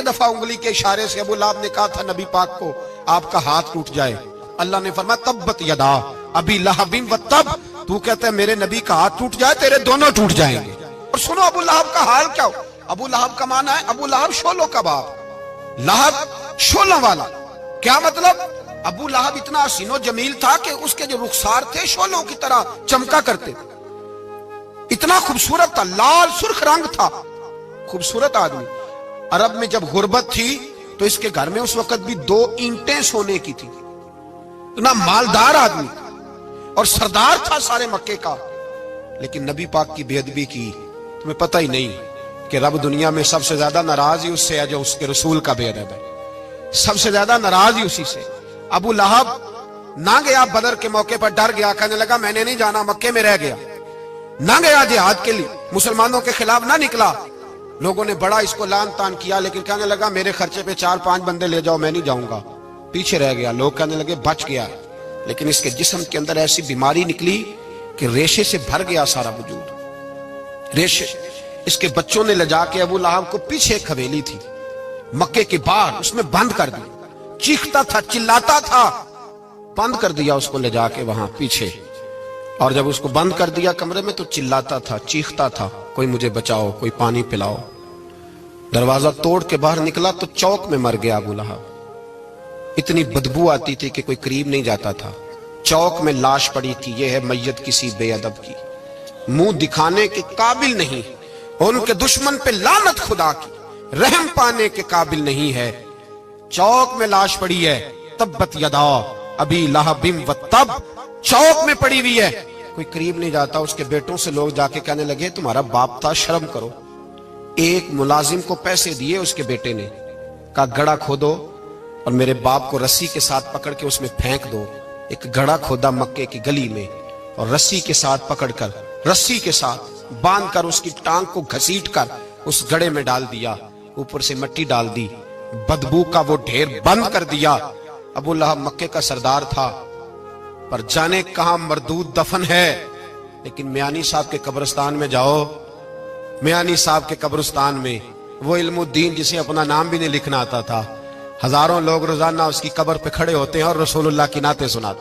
ایک دفعہ انگلی کے اشارے سے ابو لہب نے کہا تھا نبی پاک کو آپ کا ہاتھ ٹوٹ جائے، اللہ نے فرمایا تبت یدا ابی لہب و تب، تو کہتا ہے میرے نبی کا ہاتھ ٹوٹ جائے تیرے دونوں ٹوٹ جائیں گے۔ اور سنو ابو لہب کا حال کیا ہو۔ ابو لہب کا معنی ہے ابو لہب شولوں کا باپ، لہب شولوں والا۔ کیا مطلب؟ ابو لہب اتنا حسین و جمیل تھا کہ اس کے جو رخسار تھے شولوں کی طرح چمکا کرتے، اتنا خوبصورت تھا، لال سرخ رنگ تھا، خوبصورت آدمی۔ عرب میں جب غربت تھی تو اس کے گھر میں اس وقت بھی 2 اینٹیں سونے کی تھی، اتنا مالدار آدمی اور سردار تھا سارے مکے کا۔ لیکن نبی پاک کی بے ادبی کی، تمہیں پتہ ہی نہیں کہ رب دنیا میں سب سے زیادہ ناراض ہی اس سے ہے جو اس کے رسول کا بے ادب ہے، سب سے زیادہ ناراض ہی اسی سے۔ ابو لہب نہ گیا بدر کے موقع پر، ڈر گیا، کہنے لگا میں نے نہیں جانا، مکے میں رہ گیا، نہ گیا جہاد کے لیے، مسلمانوں کے خلاف نہ نکلا۔ لوگوں نے بڑا اس کو لان تان کیا، لیکن کہنے لگا میرے خرچے پہ 4-5 بندے لے جاؤ، میں نہیں جاؤں گا، پیچھے رہ گیا۔ لوگ کہنے لگے بچ گیا، لیکن اس کے جسم کے اندر ایسی بیماری نکلی کہ ریشے سے بھر گیا سارا وجود، ریشے۔ اس کے بچوں نے لے جا کے ابو لہب کو پیچھے ایک حویلی تھی مکے کے باہر، اس میں بند کر دیا، چیختا تھا، چلاتا تھا، بند کر دیا اس کو لے جا کے وہاں پیچھے۔ اور جب اس کو بند کر دیا کمرے میں تو چلاتا تھا، چیختا تھا، کوئی مجھے بچاؤ، کوئی پانی پلاؤ۔ دروازہ توڑ کے باہر نکلا تو چوک میں مر گیا ابو لہب، اتنی بدبو آتی تھی کہ کوئی قریب نہیں جاتا تھا۔ چوک میں لاش پڑی تھی، یہ ہے میت کسی بے ادب کی، منہ دکھانے کے قابل نہیں، ان کے دشمن پہ لعنت خدا کی، رحم پانے کے قابل نہیں ہے۔ چوک میں لاش پڑی ہے، تبت یدا ابی لہب و تب، چوک میں پڑی ہوئی ہے، کوئی قریب نہیں جاتا۔ اس کے بیٹوں سے لوگ جا کے کہنے لگے تمہارا باپ تھا، شرم کرو۔ ایک ملازم کو پیسے دیے اس کے بیٹے نے، کہا گڑھا کھودو اور میرے باپ کو رسی کے ساتھ پکڑ کے اس میں پھینک دو۔ ایک گڑھا کھودا مکے کی گلی میں اور رسی کے ساتھ پکڑ کر، رسی کے ساتھ باندھ کر اس کی ٹانگ کو گھسیٹ کر اس گڑھے میں ڈال دیا، اوپر سے مٹی ڈال دی، بدبو کا وہ ڈھیر بند کر دیا۔ ابو لہب مکے کا سردار تھا، پر جانے کہاں مردود دفن ہے۔ لیکن میانی صاحب کے قبرستان میں جاؤ، میانی صاحب کے قبرستان میں وہ علم الدین جسے اپنا نام بھی نہیں لکھنا آتا تھا، ہزاروں لوگ روزانہ اس کی قبر پہ کھڑے ہوتے ہیں اور رسول اللہ کی نعتیں سناتے ہیں۔